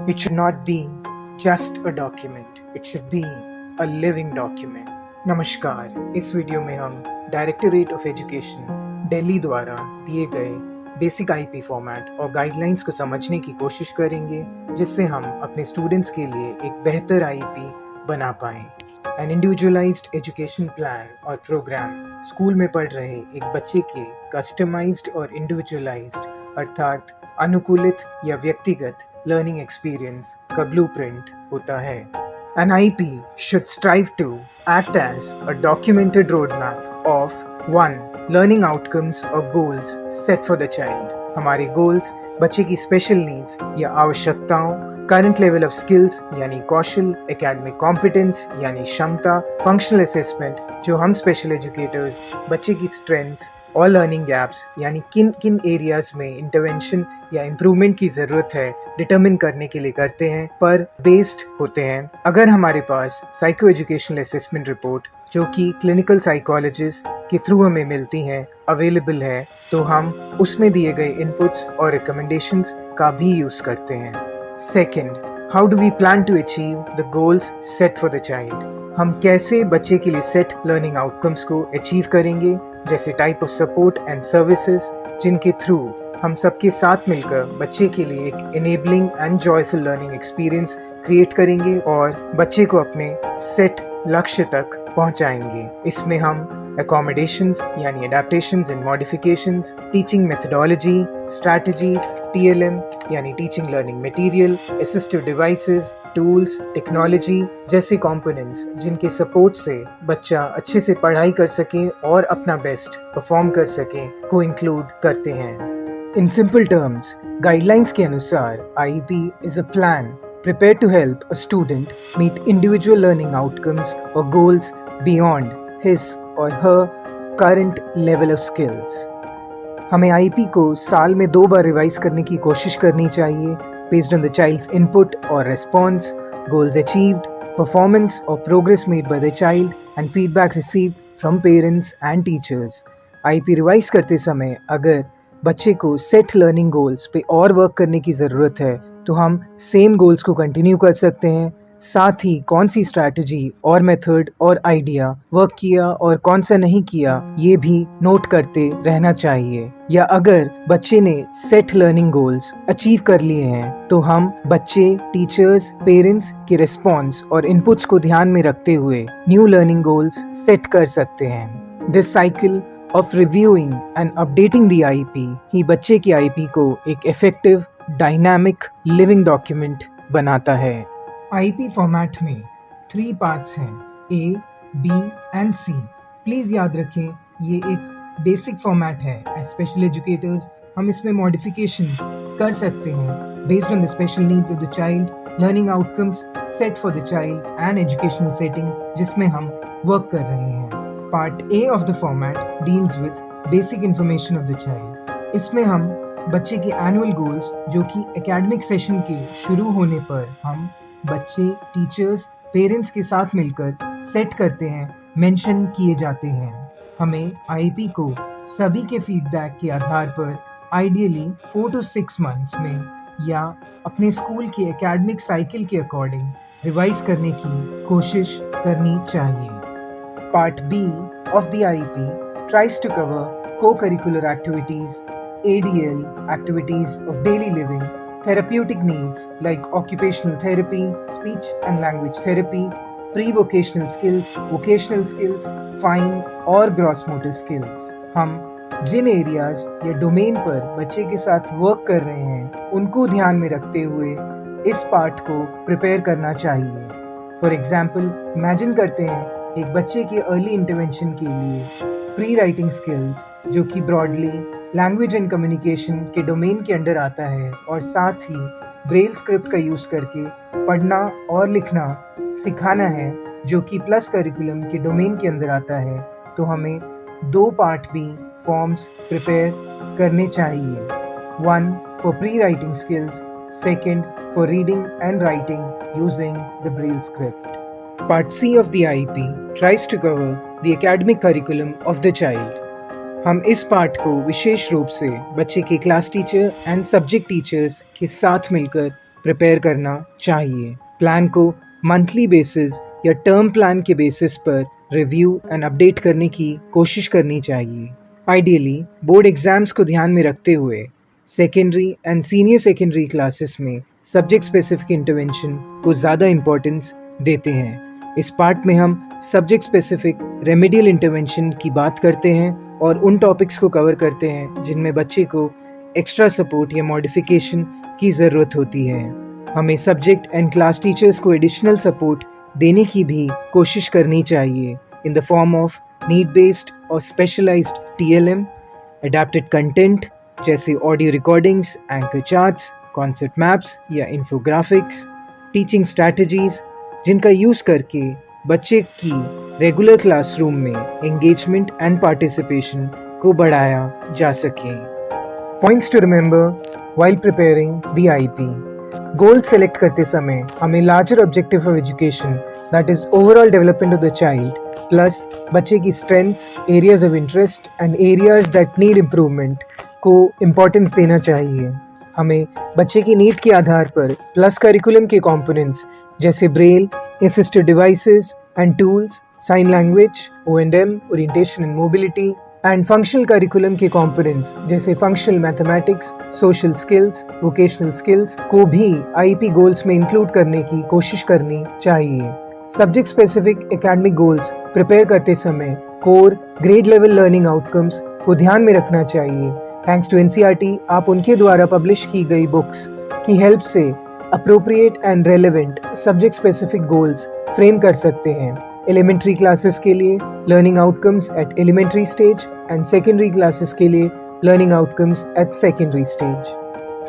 It should not be just a document, it should be a living document. नमस्कार, इस video में हम directorate of education Delhi द्वारा दिए गए बेसिक आईपी फॉर्मेट और गाइडलाइंस को समझने की कोशिश करेंगे, जिससे हम अपने स्टूडेंट्स के लिए एक बेहतर आईपी बना पाएं। एन इंडिविजुअलाइज्ड एजुकेशन प्लान और प्रोग्राम स्कूल में पढ़ रहे एक बच्चे के कस्टमाइज्ड और इंडिविजुअलाइज्ड अर्थात अनुकूलित या व्यक्तिगत लर्निंग एक्सपीरियंस का ब्लूप्रिंट होता है। An IP should strive to act as a documented roadmap of 1. Learning outcomes or goals set for the child. हमारे goals बच्चे की स्पेशल नीड्स या आवश्यकताओं, करंट लेवल ऑफ स्किल्स यानी कौशल, एकेडमिक कॉम्पिटेंस यानी क्षमता, फंक्शनल असेसमेंट जो हम स्पेशल एजुकेटर्स बच्चे की स्ट्रेंथ्स और लर्निंग गैप्स यानी किन किन एरियाज में इंटरवेंशन या इम्प्रूवमेंट की ज़रूरत है डिटरमिन करने के लिए करते हैं पर बेस्ड होते हैं। अगर हमारे पास साइको एजुकेशनल असेसमेंट रिपोर्ट जो कि क्लिनिकल साइकोलॉजिस्ट के थ्रू हमें मिलती हैं अवेलेबल है, तो हम उसमें दिए गए इनपुट्स और रिकमेंडेशंस का भी यूज़ करते हैं। Second, how do we plan to achieve the goals set for the child. हम कैसे बच्चे के लिए सेट लर्निंग आउटकम्स को अचीव करेंगे, जैसे type of support and services जिनके थ्रू हम सबके साथ मिलकर बच्चे के लिए एक enabling and joyful learning experience create करेंगे और बच्चे को अपने सेट लक्ष्य तक पहुंचाएंगे। इसमें हम accommodations यानी adaptations and modifications, teaching methodology, strategies, TLM यानी teaching learning material, assistive devices, tools, technology जैसे components जिनके support से बच्चा अच्छे से पढ़ाई कर सके और अपना best perform कर सके को include करते हैं। In simple terms, guidelines के अनुसार IEP is a plan prepared to help a student meet individual learning outcomes or goals beyond his or her current level of skills. हमें आईपी को साल में 2 बार रिवाइज करने की कोशिश करनी चाहिए based on the child's input or response, goals achieved, performance or progress made by the child and feedback received from parents and teachers. IP revise करते समय अगर बच्चे को सेट लर्निंग गोल्स पे और वर्क करने की ज़रूरत है तो हम सेम गोल्स को कंटिन्यू कर सकते हैं। साथ ही कौन सी स्ट्रैटेजी और मेथड और आइडिया वर्क किया और कौन सा नहीं किया ये भी नोट करते रहना चाहिए। या अगर बच्चे ने सेट लर्निंग गोल्स अचीव कर लिए हैं तो हम बच्चे, टीचर्स, पेरेंट्स के रिस्पॉन्स और इनपुट्स को ध्यान में रखते हुए न्यू लर्निंग गोल्स सेट कर सकते हैं। This cycle of reviewing and updating the IP ही बच्चे की आईपी को एक इफेक्टिव, डायनामिक, लिविंग डॉक्यूमेंट बनाता है। आईपी फॉर्मेट में 3 पार्ट्स हैं, A, B and C। Please याद रखें ये एक बेसिक फॉर्मेट है। एज स्पेशल एजुकेटर्स हम इसमें मॉडिफिकेशंस कर सकते हैं based on the special needs of the child, learning outcomes set for the child and educational setting जिसमें हम वर्क कर रहे हैं। Part A of the format deals with basic information of the child. इसमें हम बच्चे के एनुअल गोल्स जो कि एकेडमिक सेशन के शुरू होने पर हम बच्चे, टीचर्स, पेरेंट्स के साथ मिलकर सेट करते हैं, मेंशन किए जाते हैं। हमें आईपी को सभी के फीडबैक के आधार पर आइडियली 4 to 6 मंथ्स में या अपने स्कूल की एकेडमिक साइकिल के अकॉर्डिंग रिवाइज करने की कोशिश करनी चाहिए। Part B of the IP tries to cover co-curricular activities, ADL activities of daily living, therapeutic needs like occupational therapy, speech and language therapy, pre-vocational skills, vocational skills, fine और gross motor skills। हम जिन areas या domain पर बच्चे के साथ work कर रहे हैं उनको ध्यान में रखते हुए इस पार्ट को प्रिपेयर करना चाहिए। फॉर एग्जाम्पल, इमेजिन करते हैं एक बच्चे के अर्ली इंटरवेंशन के लिए प्री राइटिंग स्किल्स जो कि ब्रॉडली लैंग्वेज एंड कम्युनिकेशन के डोमेन के अंडर आता है और साथ ही ब्रेल स्क्रिप्ट का यूज़ करके पढ़ना और लिखना सिखाना है जो कि प्लस करिकुलम के डोमेन के अंदर आता है, तो हमें 2 पार्ट भी फॉर्म्स प्रिपेयर करने चाहिए। 1 for pre writing skills, 2 for reading and writing using the Braille script. Part C of the IEP tries to cover the academic curriculum of the child. हम इस पार्ट को विशेष रूप से बच्चे के class teacher and subject teachers के साथ मिलकर प्रिपेयर करना चाहिए। प्लान को मंथली बेसिस या टर्म प्लान के बेसिस पर रिव्यू एंड अपडेट करने की कोशिश करनी चाहिए। आइडियली बोर्ड एग्जाम्स को ध्यान में रखते हुए secondary and senior secondary classes में सब्जेक्ट स्पेसिफिक इंटरवेंशन को ज़्यादा इम्पोर्टेंस देते हैं। इस पार्ट में हम सब्जेक्ट स्पेसिफिक रेमेडियल इंटरवेंशन की बात करते हैं और उन टॉपिक्स को कवर करते हैं जिनमें बच्चे को एक्स्ट्रा सपोर्ट या मॉडिफिकेशन की ज़रूरत होती है। हमें सब्जेक्ट एंड क्लास टीचर्स को एडिशनल सपोर्ट देने की भी कोशिश करनी चाहिए in the form of need based और स्पेशलाइज्ड TLM, अडेप्टेड कंटेंट जैसे audio recordings, anchor charts, concept maps या इन्फोग्राफिक्स, टीचिंग स्ट्रैटेजीज जिनका यूज़ करके बच्चे की रेगुलर क्लासरूम में एंगेजमेंट एंड पार्टिसिपेशन को बढ़ाया जा सके। Points to remember while preparing the IEP। Goal select करते समय हमें larger objective of education that is overall development of the child plus बच्चे की strengths, areas of interest and areas that need improvement को इम्पोर्टेंस देना चाहिए। हमें बच्चे की नीड के आधार पर प्लस करिकुलम के कंपोनेंट्स जैसे Braille, assisted devices and tools, sign language, O&M, orientation and mobility and functional curriculum के कंपोनेंट्स जैसे functional mathematics, social skills, vocational skills को भी IEP गोल्स में इंक्लूड करने की कोशिश करनी चाहिए। Subject specific academic goals prepare करते समय core grade level learning outcomes को ध्यान में रखना चाहिए। थैंक्स टू NCERT आप उनके द्वारा पब्लिश की गई बुक्स की हेल्प से appropriate and relevant subject specific goals frame कर सकते हैं। एलिमेंट्री क्लासेस के लिए learning outcomes at elementary stage and secondary classes के लिए learning outcomes at secondary stage.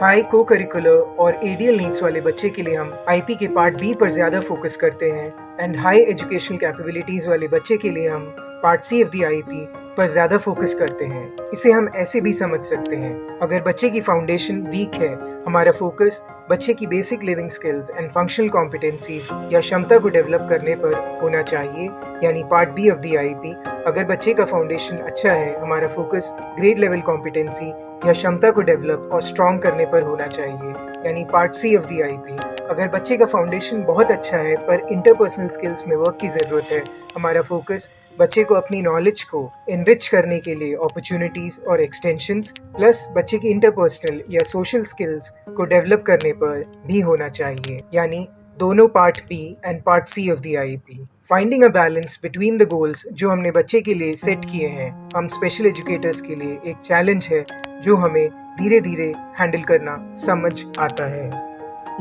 High co-curricular और ADL नीड्स वाले बच्चे के लिए हम IEP के पार्ट B पर ज़्यादा फोकस करते हैं एंड हाई एजुकेशनल कैपेबिलिटीज़ वाले बच्चे के लिए हम part C of the IEP पर ज़्यादा फोकस करते हैं। इसे हम ऐसे भी समझ सकते हैं, अगर बच्चे की फाउंडेशन वीक है, हमारा फोकस बच्चे की basic living skills and functional competencies या क्षमता को डेवलप करने पर होना चाहिए, यानी part B of the IEP। अगर बच्चे का फाउंडेशन अच्छा है, हमारा फोकस ग्रेड लेवल कॉम्पिटेंसी या क्षमता को डेवलप और स्ट्रॉन्ग करने पर होना चाहिए, यानी part C of the IEP। अगर बच्चे का फाउंडेशन बहुत अच्छा है पर इंटरपर्सनल स्किल्स में वर्क की ज़रूरत है, हमारा फोकस बच्चे को अपनी नॉलेज को इनरिच करने के लिए अपॉर्चुनिटीज और एक्सटेंशंस प्लस बच्चे की इंटरपर्सनल या सोशल स्किल्स को डेवलप करने पर भी होना चाहिए, यानी दोनों part B and part C of the IEP। Finding a balance between the goals जो हमने बच्चे के लिए सेट किए हैं, हम स्पेशल एजुकेटर्स के लिए एक चैलेंज है जो हमें धीरे धीरे हैंडल करना समझ आता है।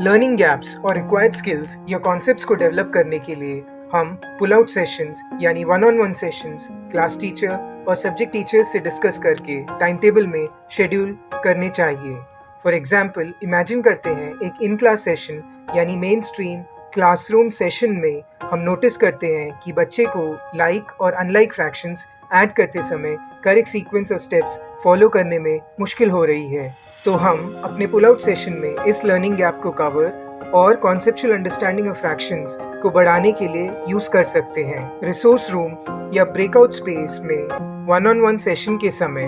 लर्निंग गैप्स और रिक्वायर्ड स्किल्स या कॉन्सेप्ट्स को डेवलप करने के लिए हम पुल आउट सेशंस यानी वन-ऑन-वन सेशंस क्लास टीचर और सब्जेक्ट टीचर्स से डिस्कस करके टाइम टेबल में शेड्यूल करने चाहिए। फॉर एग्जाम्पल, इमेजिन करते हैं एक इन क्लास सेशन यानी मेन स्ट्रीम क्लासरूम सेशन में हम नोटिस करते हैं कि बच्चे को लाइक और अनलाइक फ्रैक्शंस ऐड करते समय correct sequence of steps follow करने में मुश्किल हो रही है, तो हम अपने पुल आउट सेशन में इस लर्निंग गैप को कवर और कॉन्सेप्चुअल अंडरस्टैंडिंग ऑफ फ्रैक्शंस को बढ़ाने के लिए यूज कर सकते हैं। रिसोर्स रूम या ब्रेकआउट स्पेस में वन-ऑन-वन सेशन के समय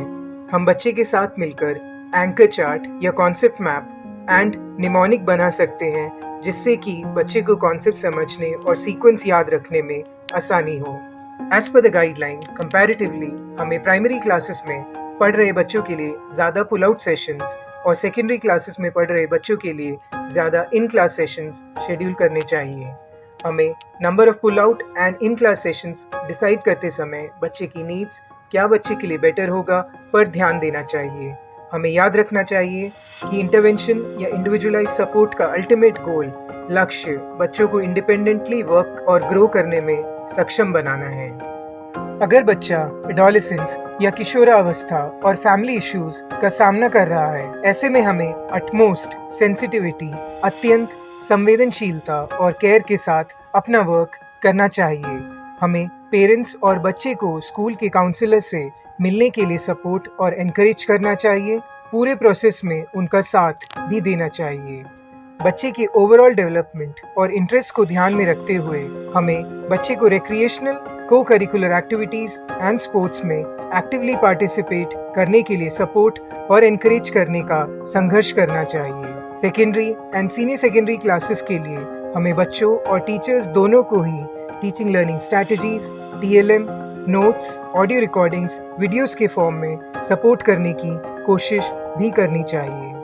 हम बच्चे के साथ मिलकर एंकर चार्ट या कॉन्सेप्ट मैप एंड निमोनिक बना सकते हैं, जिससे कि बच्चे को कॉन्सेप्ट समझने और सीक्वेंस याद रखने में आसानी हो। As per the guideline, comparatively हमें प्राइमरी क्लासेस में पढ़ रहे बच्चों के लिए ज़्यादा पुल आउट सेशंस और सेकेंडरी क्लासेस में पढ़ रहे बच्चों के लिए ज़्यादा इन क्लास सेशंस शेड्यूल करने चाहिए। हमें number of pull out and in class sessions decide करते समय बच्चे की नीड्स क्या बच्चे के लिए बेटर होगा पर ध्यान देना चाहिए। हमें याद रखना चाहिए कि इंटरवेंशन या इंडिविजुअलाइज सपोर्ट का अल्टीमेट गोल लक्ष्य बच्चों को इंडिपेंडेंटली वर्क और ग्रो करने में सक्षम बनाना है। अगर बच्चा एडोलेसेंस या किशोरावस्था और फैमिली इश्यूज का सामना कर रहा है, ऐसे में हमें अटमोस्ट सेंसिटिविटी, अत्यंत संवेदनशीलता और केयर के साथ अपना वर्क करना चाहिए। हमें पेरेंट्स और बच्चे को स्कूल के काउंसलर से मिलने के लिए सपोर्ट और एनकरेज करना चाहिए। पूरे प्रोसेस में उनका साथ भी देना चाहिए। बच्चे के ओवरऑल डेवलपमेंट और इंटरेस्ट को ध्यान में रखते हुए हमें बच्चे को रिक्रिएशनल, को करिकुलर एक्टिविटीज एंड स्पोर्ट्स में एक्टिवली पार्टिसिपेट करने के लिए सपोर्ट और एनकरेज करने का संघर्ष करना चाहिए। Secondary and senior secondary classes के लिए हमें बच्चों और टीचर्स दोनों को ही teaching learning strategies, TLM, notes, audio recordings, videos के फॉर्म में सपोर्ट करने की कोशिश भी करनी चाहिए।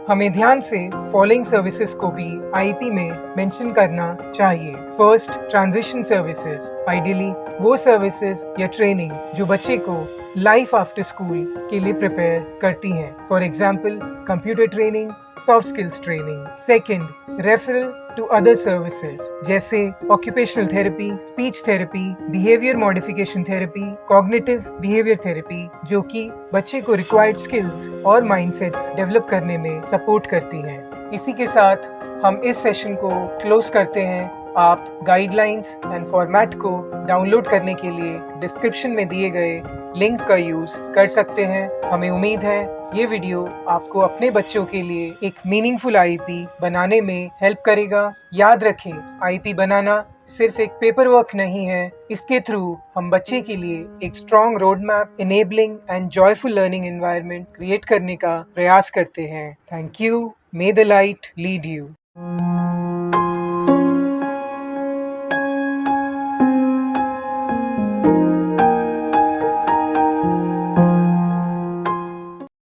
हमें ध्यान से फॉलोइंग सर्विसेज को भी IEP में मेंशन करना चाहिए। फर्स्ट, ट्रांजिशन सर्विसेज, आइडियली वो सर्विसेज या ट्रेनिंग जो बच्चे को लाइफ आफ्टर स्कूल के लिए प्रिपेयर करती हैं। For example, computer training, soft skills training. Second, referral to other services जैसे occupational therapy, speech therapy, behaviour modification therapy, cognitive behaviour therapy, जो कि बच्चे को रिक्वायर्ड स्किल्स और माइंडसेट्स डेवलप करने में सपोर्ट करती हैं। इसी के साथ हम इस सेशन को क्लोज करते हैं। आप गाइडलाइंस एंड फॉर्मेट को डाउनलोड करने के लिए डिस्क्रिप्शन में दिए गए लिंक का यूज कर सकते हैं। हमें उम्मीद है ये वीडियो आपको अपने बच्चों के लिए एक मीनिंगफुल IEP बनाने में हेल्प करेगा। याद रखें, IEP बनाना सिर्फ एक पेपर वर्क नहीं है। इसके थ्रू हम बच्चे के लिए एक strong road map, enabling and joyful learning environment create करने का प्रयास करते हैं। Thank you. May the light lead you.